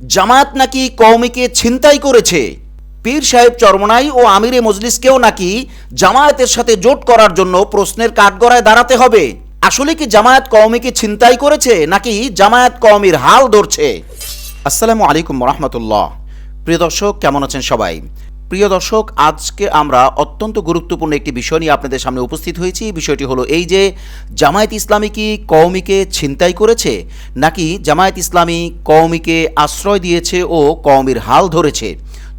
জামায়াত নাকি কওমিকে ছিনতাই করেছে। পীর সাহেব চরমনাই ও আমিরে মজলিসকেও নাকি জামায়াতের সাথে জোট করার জন্য প্রশ্নের কাঠগড়ায় দাঁড়াতে হবে। আসলে কি জামায়াত কওমিকে ছিনতাই করেছে নাকি জামায়াত কওমির হাল ধরছে? আসসালামু আলাইকুম রহমতুল্লাহ। প্রিয় দর্শক, কেমন আছেন সবাই? প্রিয় দর্শক, আজকে আমরা অত্যন্ত গুরুত্বপূর্ণ একটি বিষয় নিয়ে আপনাদের সামনে উপস্থিত হয়েছি। বিষয়টি হলো এই যে জামায়াত ইসলামী কি কওমিকে ছিনতাই করেছে নাকি জামায়াত ইসলামী কওমিকে আশ্রয় দিয়েছে ও কওমির হাল ধরেছে।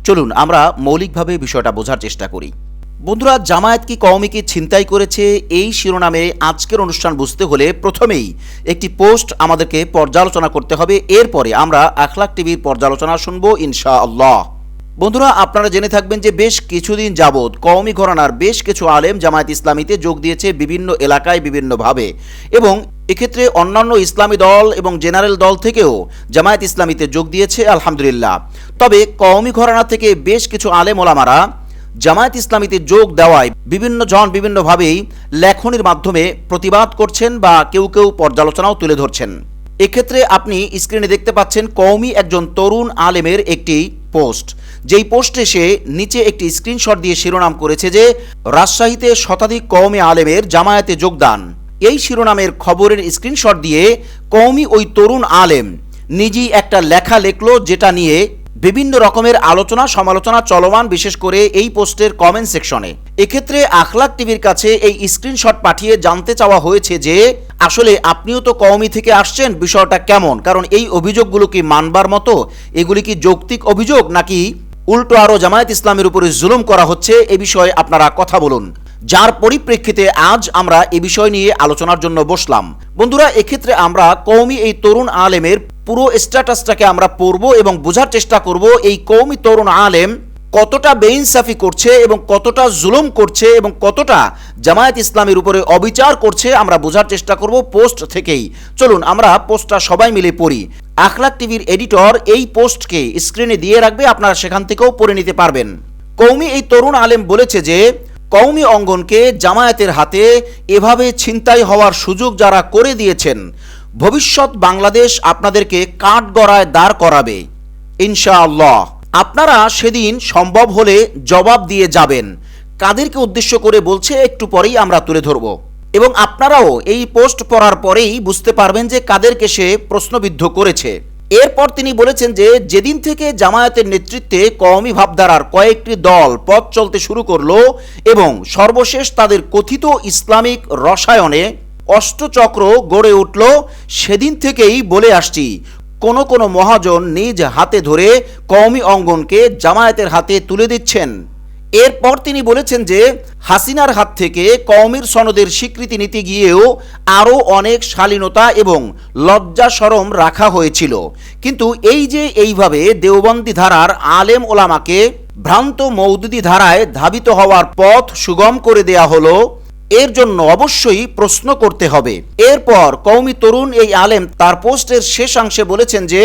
চলুন আমরা মৌলিকভাবে বিষয়টা বোঝার চেষ্টা করি। বন্ধুরা, জামায়াত কি কওমিকে ছিনতাই করেছে, এই শিরোনামে আজকের অনুষ্ঠান বুঝতে হলে প্রথমেই একটি পোস্ট আমাদেরকে পর্যালোচনা করতে হবে। এরপরে আমরা আখলাক টিভির পর্যালোচনা শুনবো ইনশাআল্লাহ। বন্ধুরা, আপনারা জেনে থাকবেন যে বেশ কিছুদিন যাবৎ কওমি ঘরানার বেশ কিছু আলেম জামায়াত ইসলামীতে যোগ দিয়েছে বিভিন্ন এলাকায় বিভিন্নভাবে, এবং এক্ষেত্রে অন্যান্য ইসলামী দল এবং জেনারেল দল থেকেও জামায়াত ইসলামীতে যোগ দিয়েছে আলহামদুলিল্লাহ। তবে কওমি ঘরানা থেকে বেশ কিছু আলেম ওলামারা জামায়াত ইসলামীতে যোগ দেওয়ায় বিভিন্ন জন বিভিন্নভাবেই লেখনির মাধ্যমে প্রতিবাদ করছেন বা কেউ কেউ পর্যালোচনাও তুলে ধরছেন। এক্ষেত্রে আপনি স্ক্রিনে দেখতে পাচ্ছেন কওমি একজন তরুণ আলেমের একটি পোস্ট, যেই পোস্টে সে নিচে একটি স্ক্রিনশট দিয়ে শিরোনাম করেছে যে রাজশাহীতে শতাধিক কওমি আলেমের জামায়াতে যোগদান। এই শিরোনামের খবরের স্ক্রিনশট দিয়ে কওমি ওই তরুণ আলেম নিজেই একটা লেখা লেখলো, যেটা নিয়ে বিভিন্ন রকমের আলোচনা সমালোচনা চলমান, বিশেষ করে এই পোস্টের কমেন্ট সেকশনে। এক্ষেত্রে আখলাক টিভির কাছে এই স্ক্রিনশট পাঠিয়ে জানতে চাওয়া হয়েছে যে আসলে আপনিও তো কওমি থেকে আসছেন, বিষয়টা কেমন, কারণ এই অভিযোগগুলো কি মানবার মতো, এগুলি কি যৌক্তিক অভিযোগ নাকি উল্টো আরও জামায়াত ইসলামের উপরে জুলুম করা হচ্ছে, এ বিষয়ে আপনারা কথা বলুন। যার পরিপ্রেক্ষিতে আজ আমরা এ বিষয় নিয়ে আলোচনার জন্য বসলাম। বন্ধুরা, এক্ষেত্রে আমরা কওমি এই তরুণ আলেমের পুরো স্ট্যাটাসটাকে আমরা পড়ব এবং বোঝার চেষ্টা করব এই কওমি তরুণ আলেম কতটা বেইনসাফি করছে এবং কতটা জুলুম করছে এবং কতটা জামায়াত ইসলামের উপরে অবিচার করছে, আমরা বোঝার চেষ্টা করব পোস্ট থেকেই। চলুন আমরা পোস্টটা সবাই মিলে পড়ি। আখলাক টিভির এডিটর এই পোস্টকে স্ক্রিনে দিয়ে রাখবে, আপনারা সেখান থেকেও পড়ে নিতে পারবেন। কওমি এই তরুণ আলেম বলেছে যে কওমি অঙ্গনকে জামায়াতের হাতে এভাবে ছিনতাই হওয়ার সুযোগ যারা করে দিয়েছেন, ভবিষ্যৎ বাংলাদেশ আপনাদেরকে কাঠগড়ায় দাঁড় করাবে ইনশাআল্লাহ। আপনারা সেদিন সম্ভব হলে জবাব দিয়ে যাবেন। কাদেরকে উদ্দেশ্য করে বলছে একটু পরেই আমরা তুলে ধরব, এবং আপনারাও এই পোস্ট পড়ার পরেই বুঝতে পারবেন যে কাদেরকে সে প্রশ্নবিদ্ধ করেছে। এরপর তিনি বলেছেন যে যেদিন থেকে জামায়াতের নেতৃত্বে কওমি ভাবধারার কয়েকটি দল পথ চলতে শুরু করলো এবং সর্বশেষ তাদের কথিত ইসলামিক রসায়নে অষ্টচক্র গড়ে উঠল, সেদিন থেকেই বলে আসছি কোন মহাজন নিজ হাতে ধরে কওমি অঙ্গনকে জামায়াতের হাতে তুলে দিচ্ছেন। এরপর তিনি বলেছেন যে হাসিনার হাত থেকে কওমির সনদের স্বীকৃতি নিতে গিয়েও আরও অনেক শালীনতা এবং লজ্জা শরম রাখা হয়েছিল, কিন্তু এই যে এইভাবে দেওবন্দি ধারার আলেম ওলামাকে ভ্রান্ত মৌদুদি ধারায় ধাবিত হওয়ার পথ সুগম করে দেয়া হলো, এর জন্য অবশ্যই প্রশ্ন করতে হবে। এরপর কওমি তরুণ এই আলেম তার পোস্টের শেষাংশে বলেছেন যে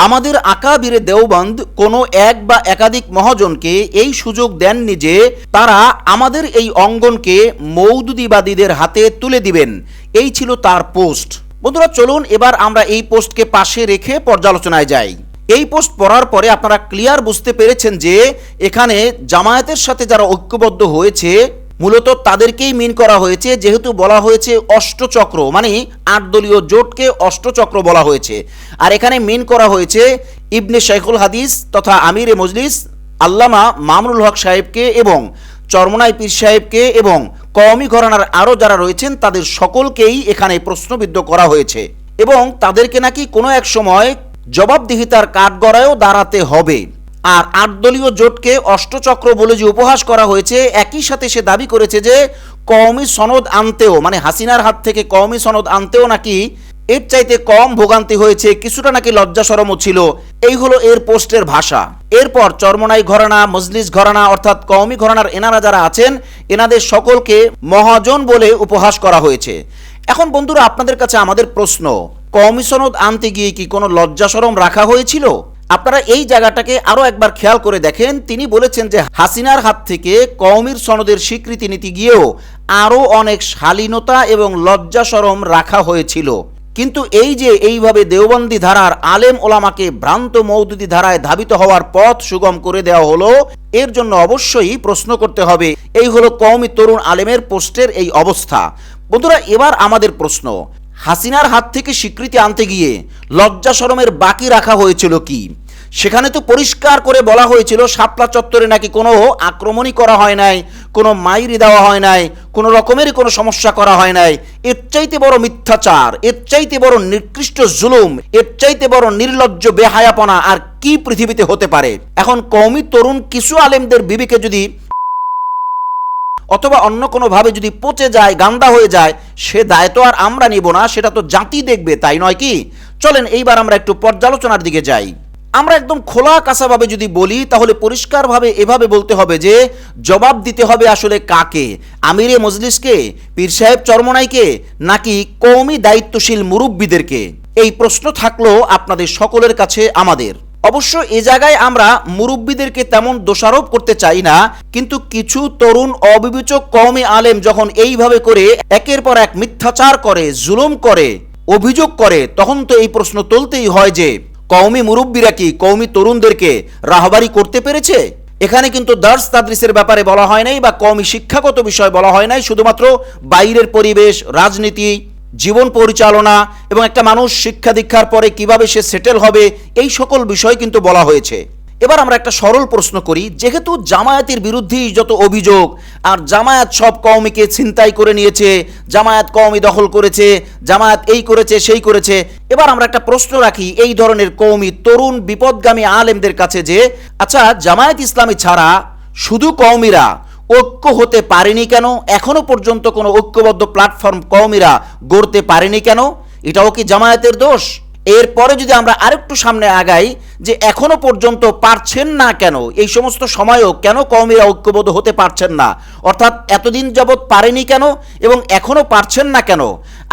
আমাদের আকাবিরে দেওবন্দ কোনো এক বা একাধিক মহাজনকে এই সুযোগ দেননি যে তারা আমাদের এই অঙ্গনকে মৌদুদিবাদীদের হাতে তুলে দিবেন। এই ছিল তার পোস্ট। বন্ধুরা, চলুন এবার আমরা এই পোস্টকে পাশে রেখে পর্যালোচনায় যাই। এই পোস্ট পড়ার পরে আপনারা ক্লিয়ার বুঝতে পেরেছেন যে এখানে জামায়াতের সাথে যারা ঐক্যবদ্ধ হয়েছে মূলত তাদেরকেই মিন করা হয়েছে, যেহেতু বলা হয়েছে অষ্টচক্র, মানে 8 দলীয় জোটকে অষ্টচক্র বলা হয়েছে। আর এখানে মিন করা হয়েছে ইবনে শাইখুল হাদিস তথা আমিরে মজলিস আল্লামা মামুনুল হক সাহেবকে এবং চরমনাই পীর সাহেবকে এবং কওমি ঘরানার আরও যারা রয়েছেন তাদের সকলকেই এখানে প্রশ্নবিদ্ধ করা হয়েছে, এবং তাদেরকে নাকি কোনো এক সময় জবাবদিহিতার কাঠগড়ায়ও দাঁড়াতে হবে। আর 8 দলীয় জোটকে অষ্টচক্র বলে যে উপহাস করা হয়েছে, একই সাথে সে দাবি করেছে যে কওমি সনদ আনতেও, মানে হাসিনার হাত থেকে কওমি সনদ আনতেও নাকি এর চাইতে কম ভোগান্তি হয়েছে, কিছুটা নাকি লজ্জা শরমও ছিল। এই হলো এর পোস্টের ভাষা। এরপর চরমনাই ঘরানা, মজলিস ঘরানা অর্থাৎ কওমি ঘরানার এনারা যারা আছেন এনাদের সকলকে মহাজন বলে উপহাস করা হয়েছে। এখন বন্ধুরা, আপনাদের কাছে আমাদের প্রশ্ন, কওমি সনদ আনতে গিয়ে কি কোনো লজ্জা শরম রাখা হয়েছিল? আপনারা এই জায়গাটাকে আরো একবার খেয়াল করে দেখেন। তিনি বলেছেন যে হাসিনার হাত থেকে কওমির সনদের স্বীকৃতি নিতে গিয়েও আরো অনেক শালীনতা এবং লজ্জা শরম রাখা হয়েছিল। কিন্তু এই যে এইভাবে দেওবন্দি ধারার আলেম ওলামাকে ভ্রান্ত মওদুদি ধারায় ধাবিত হওয়ার পথ সুগম করে দেওয়া হলো, এর জন্য অবশ্যই প্রশ্ন করতে হবে। এই হলো কওমি তরুণ আলেমের পোস্টের এই অবস্থা। বন্ধুরা, এবার আমাদের প্রশ্ন, হাসিনার হাত থেকে স্বীকৃতি আনতে গিয়ে লজ্জা শরমের বাকি রাখা হয়েছিল কি? সেখানে তো পরিষ্কার করে বলা হয়েছিল শাপলা চত্বরে নাকি কোনো আক্রমণই করা হয় নাই, কোনো মাইরি দেওয়া হয় নাই, কোনো রকমেরই কোনো সমস্যা করা হয় নাই। এর চাইতে বড় মিথ্যাচার, এর চাইতে বড় নিকৃষ্ট জুলুম, এর চাইতে বড় নির্লজ্জ বেহায়াপনা আর কি পৃথিবীতে হতে পারে? এখন কওমি তরুণ কিছু আলেমদের বিবেকে যদি অথবা অন্য কোনোভাবে যদি পচে যায়, গান্দা হয়ে যায়, সে দায় তো আর আমরা নিব না, সেটা তো জাতি দেখবে, তাই নয় কি? চলেন এইবার আমরা একটু পর্যালোচনার দিকে যাই। আমরা একদম খোলা কাসাভাবে যদি বলি তাহলে পরিষ্কারভাবে এভাবে বলতে হবে যে জবাব দিতে হবে আসলে কাকে? আমিরে মজলিসকে, পীর সাহেব চরমনাইকে, নাকি কওমি দায়িত্বশীল মুরব্বীদেরকে? এই প্রশ্ন থাকলো আপনাদের সকলের কাছে আমাদের। অবশ্য এ জায়গায় আমরা মুরব্বীদেরকে তেমন দোষারোপ করতে চাই না, কিন্তু কিছু তরুণ অবিবেচক কওমি আলেম যখন এইভাবে করে একের পর এক মিথ্যাচার করে, জুলুম করে, অভিযোগ করে, তখন তো এই প্রশ্ন তুলতেই হয় যে কওমি মুরব্বীরা কি কওমি তরুণদেরকে রাহবারি করতে পেরেছে? এখানে কিন্তু দার্স তাদরিসের ব্যাপারে বলা হয় নাই বা কওমি শিক্ষাগত বিষয় বলা হয় নাই, শুধুমাত্র বাইরের পরিবেশ, রাজনীতি, জীবন পরিচালনা এবং একটা মানুষ শিক্ষা দীক্ষার পরে কিভাবে সে সেটেল হবে, এই সকল বিষয় কিন্তু বলা হয়েছে। এবার আমরা একটা সরল প্রশ্ন করি, যেহেতু জামায়াতের বিরুদ্ধেই যত অভিযোগ, আর জামায়াত সব কওমিকে ছিনতাই করে নিয়েছে, জামায়াত কওমি দখল করেছে, জামায়াত এই করেছে সেই করেছে, এবার আমরা একটা প্রশ্ন রাখি এই ধরনের কওমি তরুণ বিপদগামী আলেমদের কাছে যে আচ্ছা, জামায়াত ইসলামী ছাড়া শুধু কওমিরা ঐক্য হতে পারেনি কেন? এখনো পর্যন্ত কোনো ঐক্যবদ্ধ প্ল্যাটফর্ম কওমিরা গড়তে পারেনি কেন? এটাও কি জামায়াতের দোষ? এরপরে যদি আমরা আরেকটু সামনে আগাই যে এখনো পর্যন্ত পারছেন না কেন, এই সমস্ত সময়ও কেন কওমিরা ঐক্যবদ্ধ হতে পারছেন না, অর্থাৎ এতদিন যাবৎ পারেনি কেন এবং এখনো পারছেন না কেন,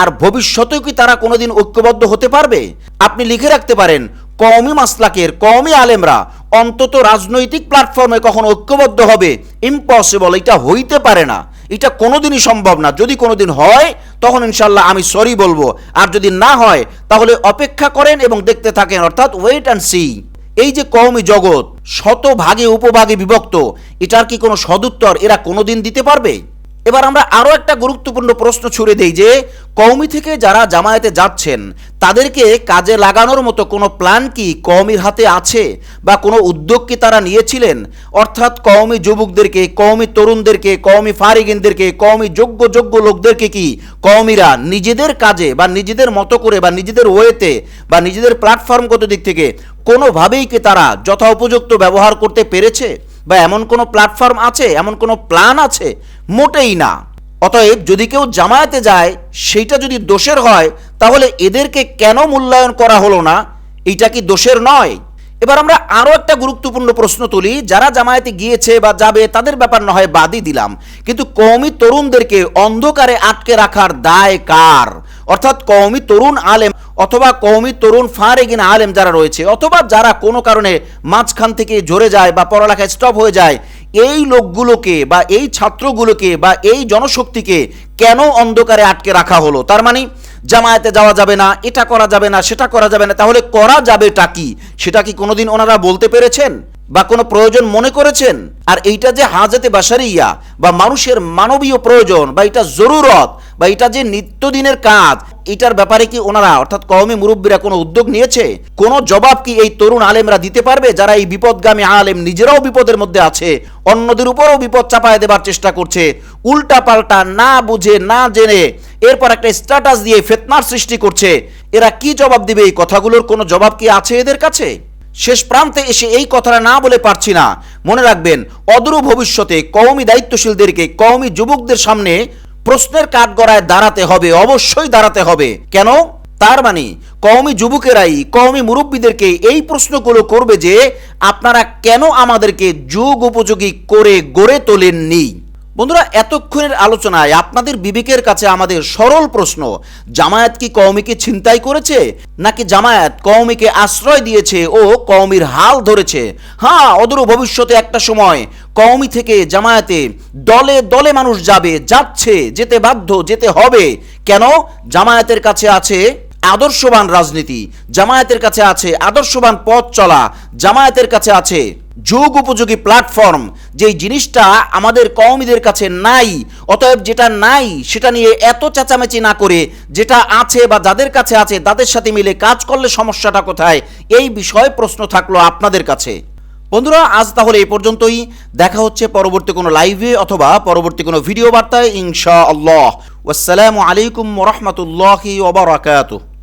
আর ভবিষ্যতেও কি তারা কোনোদিন ঐক্যবদ্ধ হতে পারবে? আপনি লিখে রাখতে পারেন, কওমি মাসলাকের কওমি আলেমরা অন্তত রাজনৈতিক প্ল্যাটফর্মে কখন ঐক্যবদ্ধ হবে? ইম্পসিবল, এটা হইতে পারে না, এটা কোনোদিনই সম্ভব না। যদি কোনোদিন হয় তখন ইনশাল্লাহ আমি সরি বলবো, আর যদি না হয় তাহলে অপেক্ষা করেন এবং দেখতে থাকেন, অর্থাৎ ওয়েট অ্যান্ড সি। এই যে কওমি জগৎ শতভাগে উপভাগে বিভক্ত, এটার কি কোনো সদুত্তর এরা কোনোদিন দিতে পারবে? এবার আমরা আরও একটা গুরুত্বপূর্ণ প্রশ্ন ছুড়ে দেই যে কওমি থেকে যারা জামায়াতে যাচ্ছেন তাদেরকে কাজে লাগানোর মতো কোনো প্ল্যান কি কওমির হাতে আছে বা কোনো উদ্যোগ কি তারা নিয়েছিলেন? অর্থাৎ কওমি যুবকদেরকে, কওমি তরুণদেরকে, কওমি ফারিগিনদেরকে, কওমি যোগ্য লোকদেরকে কি কওমিরা নিজেদের কাজে বা নিজেদের মতো করে বা নিজেদের ওয়েতে বা নিজেদের প্ল্যাটফর্মগত দিক থেকে কোনোভাবেই কি তারা যথোপযুক্ত ব্যবহার করতে পেরেছে? বা এমন কোনো প্ল্যাটফর্ম আছে, এমন কোনো প্ল্যান আছে? মোটেই না। অতএব যদি কেউ জামায়াতে যায় সেইটা যদি দোষের হয়, তাহলে এদেরকে কেন মূল্যায়ন করা হলো না? এইটা কি দোষের নয়? এবার আমরা আরও একটা গুরুত্বপূর্ণ প্রশ্ন তুলি, যারা জামায়াতে গিয়েছে বা যাবে তাদের ব্যাপার না হয় বাদই দিলাম, কিন্তু কওমি তরুণদেরকে অন্ধকারে আটকে রাখার দায় কার? অর্থাৎ কওমি তরুণ আলেম অথবা কওমি তরুণ ফারেগিন আলেম যারা রয়েছে, অথবা যারা কোনো কারণে মাঝখান থেকে ঝরে যায় বা পড়ালেখা স্টপ হয়ে যায়, এই লোকগুলোকে বা এই ছাত্রগুলোকে বা এই জনশক্তিকে কেন অন্ধকারে আটকে রাখা হলো? তার মানে জামায়াতে যাওয়া যাবে না, এটা করা যাবে না, সেটা করা যাবে না, তাহলে করা যাবেটা কি? সেটা কি কোনোদিন ওনারা বলতে পেরেছেন বা কোনো প্রয়োজন মনে করেছেন? আর এইটা যে হাজাতে বাশারিয়া বা মানুষের মানবীয় প্রয়োজন বা এটা জরুরত বা এটা যে নিত্যদিনের কাজ, এটার ব্যাপারে কি ওনারা অর্থাৎ কওমি মুরব্বীরা কোনো উদ্যোগ নিয়েছে? কোনো জবাব কি এই তরুণ আলেমরা দিতে পারবে, যারা এই বিপদগামী আলেম নিজেরাও বিপদের মধ্যে আছে, অন্যদের উপরও বিপদ চাপায় দেবার চেষ্টা করছে, উল্টা পাল্টা না বুঝে না জেনে এরপর একটা স্ট্যাটাস দিয়ে ফিতনার সৃষ্টি করছে? এরা কি জবাব দিবে? এই কথাগুলোর কোনো জবাব কি আছে এদের কাছে? শেষ প্রান্তে এসে এই কথাটা না বলে পারছি না, মনে রাখবেন অদূর ভবিষ্যতে কওমি দায়িত্বশীলদেরকে, কওমি যুবকদের সামনে প্রশ্নের কাঠগড়ায় দাঁড়াতে হবে, অবশ্যই দাঁড়াতে হবে। কেন? তার মানে কওমি যুবকেরাই কওমি মুরব্বীদেরকে এই প্রশ্নগুলো করবে যে আপনারা কেন আমাদেরকে যুগ উপযোগী করে গড়ে তোলেননি। বন্ধুরা, এতক্ষণের আলোচনায় আপনাদের বিবেকের কাছে আমাদের সরল প্রশ্ন, জামায়াত কি কওমিকে ছিনতাই করেছে, নাকি জামায়াত কওমিকে আশ্রয় দিয়েছে ও কওমির হাল ধরেছে? হ্যাঁ, অদূর ভবিষ্যতে একটা সময় কওমি থেকে জামায়াতে দলে দলে মানুষ যাবে, যাচ্ছে, যেতে বাধ্য, যেতে হবে। কেন? জামায়াতের কাছে আছে আদর্শবান রাজনীতি জামায়াতের কাছে আছে, আদর্শবান পথ চলা জামায়াতের কাছে আছে, যুগ উপযোগী প্ল্যাটফর্ম যেই জিনিসটা আমাদের কওমিদের কাছে নাই। অতএব যেটা নাই সেটা নিয়ে এত চেঁচামেচি না করে যেটা আছে বা যাদের কাছে আছে তাদের সাথে মিলে কাজ করলে সমস্যাটা কোথায়, এই বিষয়ে প্রশ্ন থাকলো আপনাদের কাছে। বন্ধুরা, আজ তাহলে এই পর্যন্তই। দেখা হচ্ছে পরবর্তী কোনো লাইভে অথবা পরবর্তী কোনো ভিডিও বার্তায় ইনশাআল্লাহ। ওয়াসসালামু আলাইকুম ওয়া রাহমাতুল্লাহি ওয়া বারাকাতুহু।